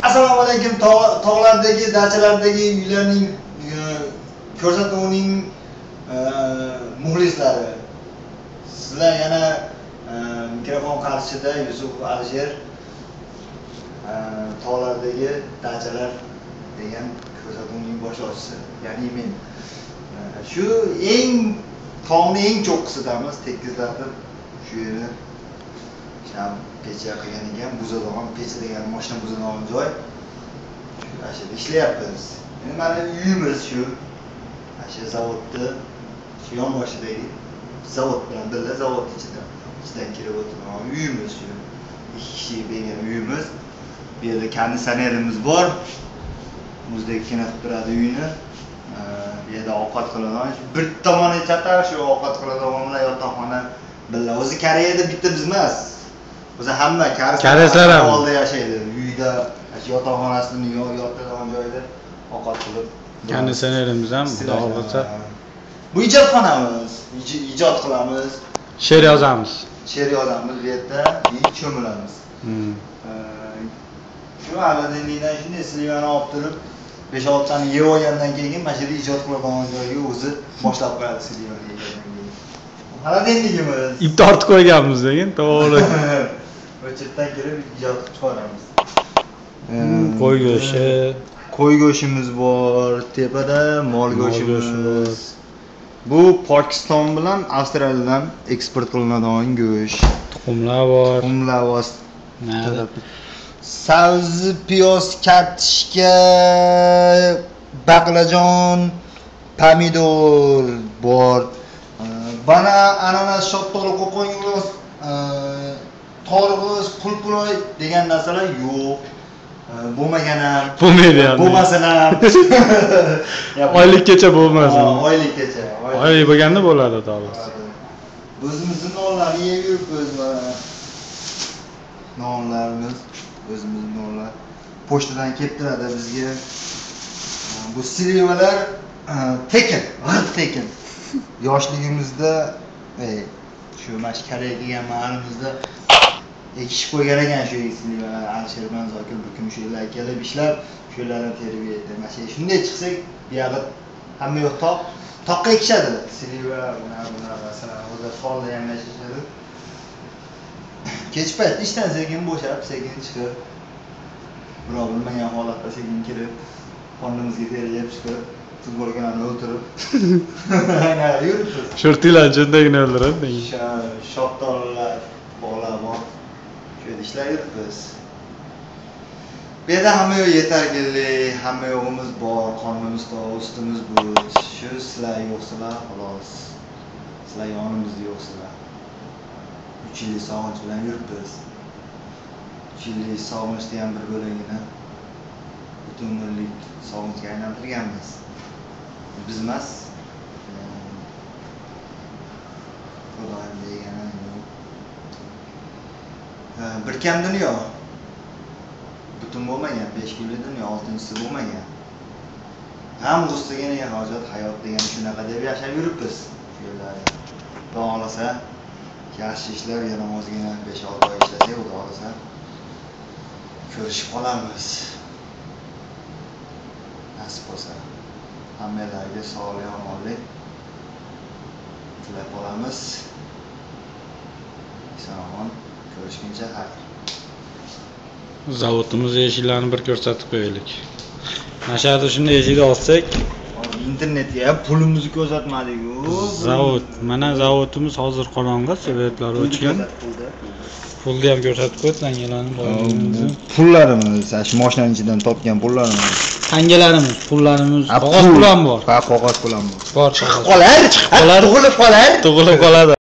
Assalomu alaykum. Tog'lardagi, dachalardagi uylarning ko'rsatuvining muxlislari. Sizlar yana mikrofon qarshida Yusuf Alisher tog'lardagi dachalar degan ko'rsatuvning boshlovchisi, ya'ni men. Shu tog'ning eng cho'qqisidamiz, tekizlatib shu yerni pecha qilgan ekan, buzadigan pecha degan mashina buzadigan joy. Shu ishlayapmiz. Endi mana uyimiz shu. Shu zavodni shu yonboshidagi zavod bilan birga zavod ichidan kirib o'tirgan uyimiz shu. 2 kishilik bo'lgan uyimiz. Bu yerda konditsionerimiz bor. Muzdagina qilib turadi uyni. Bu yerda ovqat qiladigan, bir tomoni chatar, shu ovqat qiladigan bilan yotoqxona birga. O'zi Koreyada bitta biz emas. O'zi hamma koreyslar ham olda yashaydi. Uyda, yotoqxonasini yotadigan joyda ovqat qilib. Konditsionerimiz ham xudo xolasa. Bu ijodxonamiz. Ijod qilamiz. She'r yozamiz. She'r yozamiz bu yerda, cho'milamiz. Shu Aladindan shunday silivani olib turib 5-6 tani yeb olgandan keyin mana shu yerda ijod qiladigan joyga o'zi boshlab qo'yadi silivani yegandan keyin. Aladinligimiz. Ip tortib qo'yganmiz degan, to'g'ri. O'chirdan kirib ijod qilib chiqaramiz. Qo'y go'shti, qo'y go'shtimiz bor, tepada mol go'shtimiz. Bu Pokiston bilan Avstraliyadan eksport qilinadigan go'sht. Tuxumlar bor. Tuxumlar bor. Sabzi, piyoz, kartoshka, baqlajon, pomidor bor. Bana ananas, shoftoli, qo'qongo'z, torg'iz, qulquloy degan narsalar yo'q. Bo'lmagan ham. Bo'lmaydi ham. Bo'lmasin ham. Oylikgacha bo'lmasin. Oylikgacha. Oylik bo'lganda bo'ladi to'g'ri. O'zimizning nonlarni yeb yuribmiz mana. Nonlarimiz o'zimizning nonlar. Pochtadan kelib turadi bizga. Bu silivalar tekin, tekin. Yoshligimizda shu mashkaraga kelgan mahalimizda ekishib qo'ygan ekan shu silivalar. Alisher bilan Zokir bir kun shu yerlarga kelib ishlab, shu yerlarni terib yedi. Mana shunday chiqsak, bu yoqda hamma yo'q toqqa ekishadi. Siliva bunaqa masalan, o'zi holda ham yashashadi. Kech payt ishdan sekin bo'shab, sekin chiqib, birov bilmagan holatda sekin kirib, qornimizga terib chiqib, futbolkani o'tirib, aynan yuribmiz. Shortilar jindagina o'ldiradi. Shoftolilar, bog'lar bor. Shu yerda ishlar yuribmiz. Bu yerda hamma yo'q yetarli, hamma yo'g'imiz bor, qornimiz to'q, ustimiz bo'sh. Shu sizlar yo'qsizlar, xolos. Sizlar yonimizda yo'qsizlar. 3 yillik sog'inch bilan yuribmiz. 3 yillik sog'inchni ham bir bo'lagini butun umrlik sog'inchga aylantirganmiz. Biz emas. Xudoyim degani yo'q. Bir kam dunyo. Butun bo'lmagan, 5 kunlik dunyo, 6-chisi bo'lmagan. Ham g'ustagina hojat, hayot degan shunaqa deb yashab yuribmiz. Shu yerlarda. Xudo xolasa yaxshi ishlar yana ozgina 5-6 oy ishlasak, xudo xolasa ko'rishib qolamiz. Nasib bo'lsa, hammalarga sog'lik, omonlik tilab qolamiz. Eson-omon ko'rishguncha xayr. Zavodimiz eshiklarini bir ko'rsatib qo'yaylik. Mashhurda shunday eshikni olsak, internetga ham pulimizni ko'rsatmadik-ku. Zavod, mana zavodimiz hozir qorong'i, svetlari o'chgan. Pulni ham ko'rsatib qo'ydi, tangalarni boyligimizni. Pullarimiz, shu mashinaning ichidan topgan pullarimiz. Tangalarimiz, pullarimiz, qog'oz pul ham bor. Ha, qog'oz pul ham bor. Bor, chiqib qolar, tug'ilib qolar. Tug'ilib qoladi.